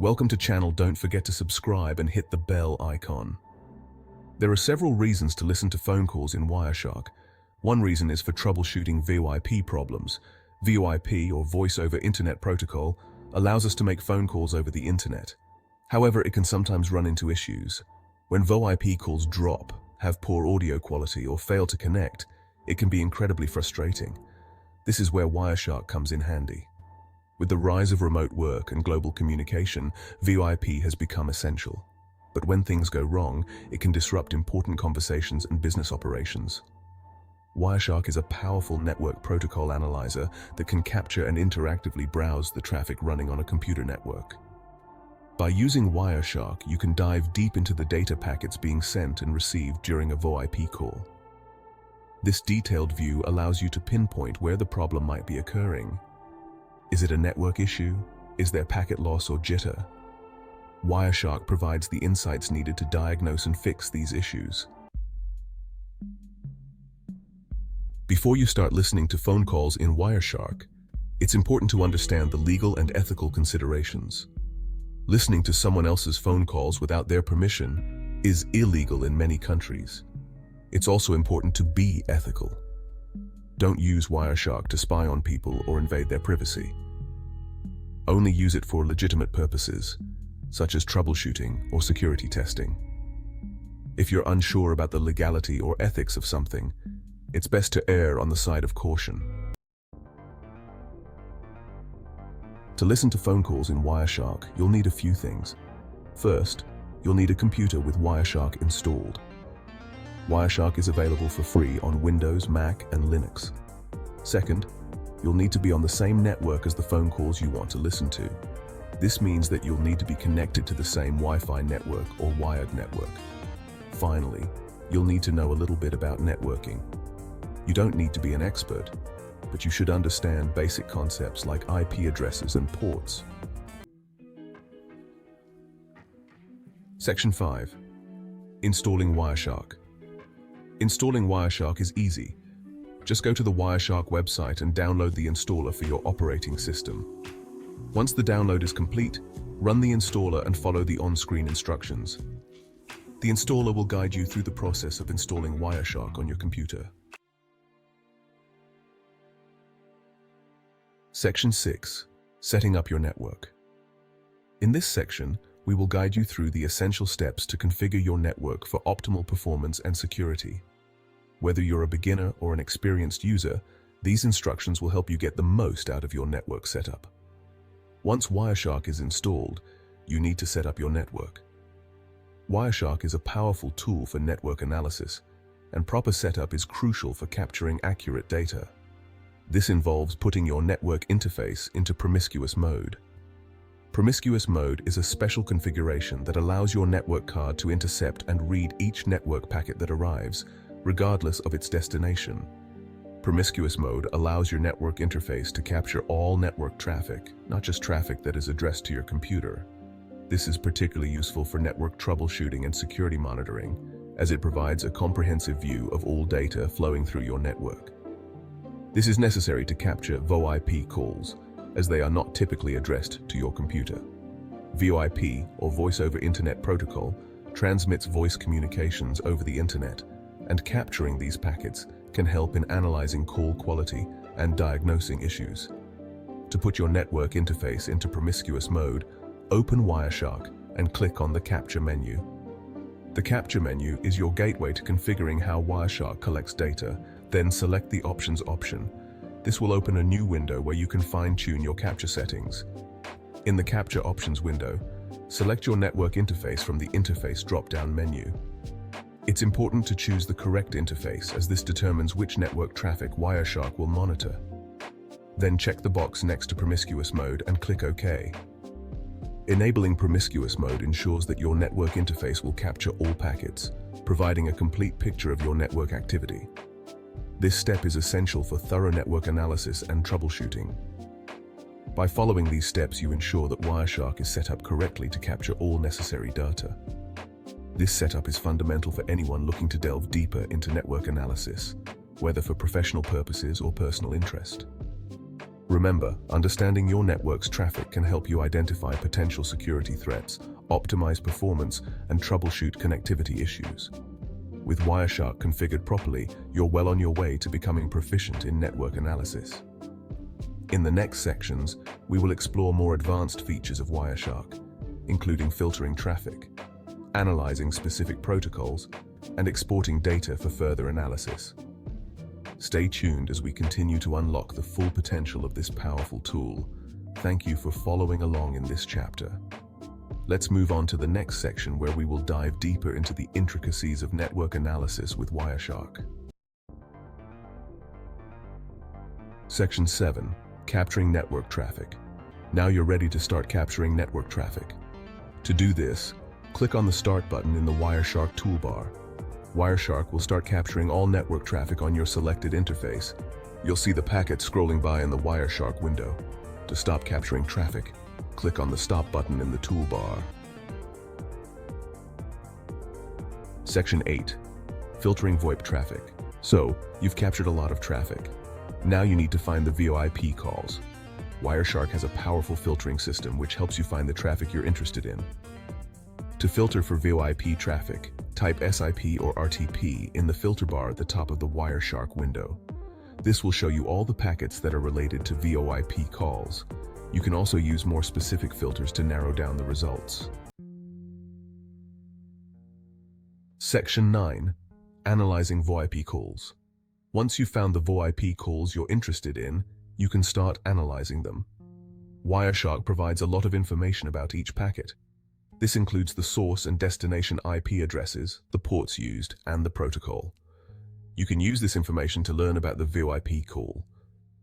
Welcome to channel. Don't forget to subscribe and hit the bell icon. There are several reasons to listen to phone calls in Wireshark. One reason is for troubleshooting VoIP problems. VoIP, or Voice over Internet Protocol, allows us to make phone calls over the internet. However, it can sometimes run into issues. When VoIP calls drop, have poor audio quality, or fail to connect, it can be incredibly frustrating. This is where Wireshark comes in handy. With the rise of remote work and global communication, VoIP has become essential. But when things go wrong, it can disrupt important conversations and business operations. Wireshark is a powerful network protocol analyzer that can capture and interactively browse the traffic running on a computer network. By using Wireshark, you can dive deep into the data packets being sent and received during a VoIP call. This detailed view allows you to pinpoint where the problem might be occurring. Is it a network issue? Is there packet loss or jitter? Wireshark provides the insights needed to diagnose and fix these issues. Before you start listening to phone calls in Wireshark, it's important to understand the legal and ethical considerations. Listening to someone else's phone calls without their permission is illegal in many countries. It's also important to be ethical. Don't use Wireshark to spy on people or invade their privacy. Only use it for legitimate purposes, such as troubleshooting or security testing. If you're unsure about the legality or ethics of something, it's best to err on the side of caution. To listen to phone calls in Wireshark, you'll need a few things. First, you'll need a computer with Wireshark installed. Wireshark is available for free on Windows, Mac, and Linux. Second, you'll need to be on the same network as the phone calls you want to listen to. This means that you'll need to be connected to the same Wi-Fi network or wired network. Finally, you'll need to know a little bit about networking. You don't need to be an expert, but you should understand basic concepts like IP addresses and ports. Section 5. Installing Wireshark. Installing Wireshark is easy. Just go to the Wireshark website and download the installer for your operating system. Once the download is complete, run the installer and follow the on-screen instructions. The installer will guide you through the process of installing Wireshark on your computer. Section 6. Setting up your network. In this section, we will guide you through the essential steps to configure your network for optimal performance and security. Whether you're a beginner or an experienced user, these instructions will help you get the most out of your network setup. Once Wireshark is installed, you need to set up your network. Wireshark is a powerful tool for network analysis, and proper setup is crucial for capturing accurate data. This involves putting your network interface into promiscuous mode. Promiscuous mode is a special configuration that allows your network card to intercept and read each network packet that arrives, regardless of its destination. Promiscuous mode allows your network interface to capture all network traffic, not just traffic that is addressed to your computer. This is particularly useful for network troubleshooting and security monitoring, as it provides a comprehensive view of all data flowing through your network. This is necessary to capture VoIP calls, as they are not typically addressed to your computer. VoIP, or Voice over Internet Protocol, transmits voice communications over the internet, and capturing these packets can help in analyzing call quality and diagnosing issues. To put your network interface into promiscuous mode, open Wireshark and click on the Capture menu. The Capture menu is your gateway to configuring how Wireshark collects data, then select the Options option. This will open a new window where you can fine-tune your capture settings. In the Capture Options window, select your network interface from the Interface drop-down menu. It's important to choose the correct interface, as this determines which network traffic Wireshark will monitor. Then check the box next to Promiscuous Mode and click OK. Enabling Promiscuous Mode ensures that your network interface will capture all packets, providing a complete picture of your network activity. This step is essential for thorough network analysis and troubleshooting. By following these steps, you ensure that Wireshark is set up correctly to capture all necessary data. This setup is fundamental for anyone looking to delve deeper into network analysis, whether for professional purposes or personal interest. Remember, understanding your network's traffic can help you identify potential security threats, optimize performance, and troubleshoot connectivity issues. With Wireshark configured properly, you're well on your way to becoming proficient in network analysis. In the next sections, we will explore more advanced features of Wireshark, including filtering traffic, analyzing specific protocols, and exporting data for further analysis. Stay tuned as we continue to unlock the full potential of this powerful tool. Thank you for following along in this chapter. Let's move on to the next section where we will dive deeper into the intricacies of network analysis with Wireshark. Section 7. Capturing network traffic. Now you're ready to start capturing network traffic. To do this, click on the Start button in the Wireshark toolbar. Wireshark will start capturing all network traffic on your selected interface. You'll see the packet scrolling by in the Wireshark window. To stop capturing traffic, click on the Stop button in the toolbar. Section 8. Filtering VoIP traffic. So, you've captured a lot of traffic. Now you need to find the VoIP calls. Wireshark has a powerful filtering system which helps you find the traffic you're interested in. To filter for VoIP traffic, type SIP or RTP in the filter bar at the top of the Wireshark window. This will show you all the packets that are related to VoIP calls. You can also use more specific filters to narrow down the results. Section 9. Analyzing VoIP calls. Once you've found the VoIP calls you're interested in, you can start analyzing them. Wireshark provides a lot of information about each packet. This includes the source and destination IP addresses, the ports used, and the protocol. You can use this information to learn about the VoIP call.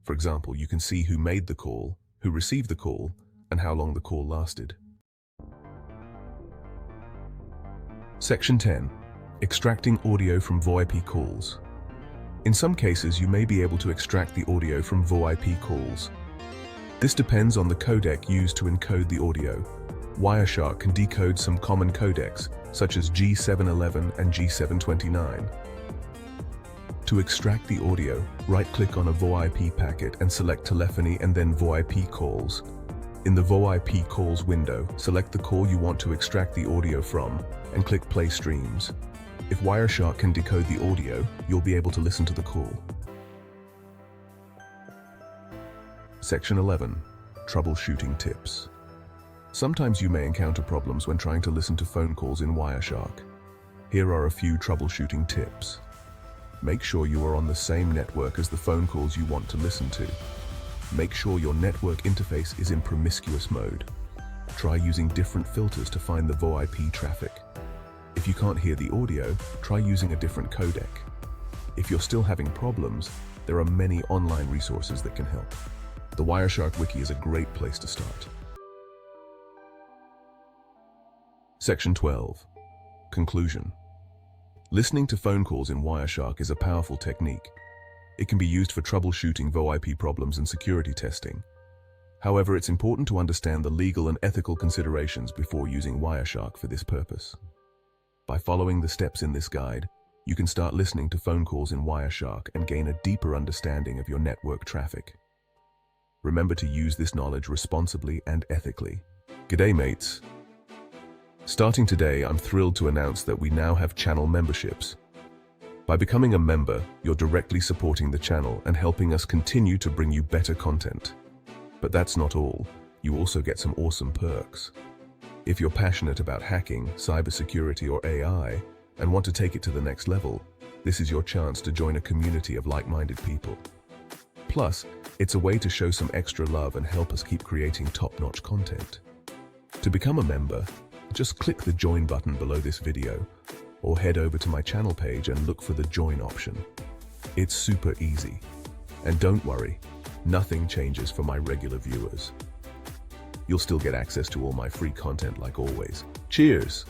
For example, you can see who made the call, who received the call, and how long the call lasted. Section 10. Extracting audio from VoIP calls. In some cases, you may be able to extract the audio from VoIP calls. This depends on the codec used to encode the audio. Wireshark can decode some common codecs, such as G711 and G729. To extract the audio, right-click on a VoIP packet and select Telephony and then VoIP calls. In the VoIP calls window, select the call you want to extract the audio from and click Play Streams. If Wireshark can decode the audio, you'll be able to listen to the call. Section 11. Troubleshooting tips. Sometimes you may encounter problems when trying to listen to phone calls in Wireshark. Here are a few troubleshooting tips. Make sure you are on the same network as the phone calls you want to listen to. Make sure your network interface is in promiscuous mode. Try using different filters to find the VoIP traffic. If you can't hear the audio, try using a different codec. If you're still having problems, there are many online resources that can help. The Wireshark Wiki is a great place to start. Section 12. Conclusion. Listening to phone calls in Wireshark is a powerful technique. It can be used for troubleshooting VoIP problems and security testing. However, it's important to understand the legal and ethical considerations before using Wireshark for this purpose. By following the steps in this guide, you can start listening to phone calls in Wireshark and gain a deeper understanding of your network traffic. Remember to use this knowledge responsibly and ethically. G'day mates! Starting today, I'm thrilled to announce that we now have channel memberships. By becoming a member, you're directly supporting the channel and helping us continue to bring you better content. But that's not all. You also get some awesome perks. If you're passionate about hacking, cybersecurity, or AI, and want to take it to the next level, this is your chance to join a community of like-minded people. Plus, it's a way to show some extra love and help us keep creating top-notch content. To become a member, just click the Join button below this video, or head over to my channel page and look for the Join option. It's super easy. And don't worry, nothing changes for my regular viewers. You'll still get access to all my free content like always. Cheers!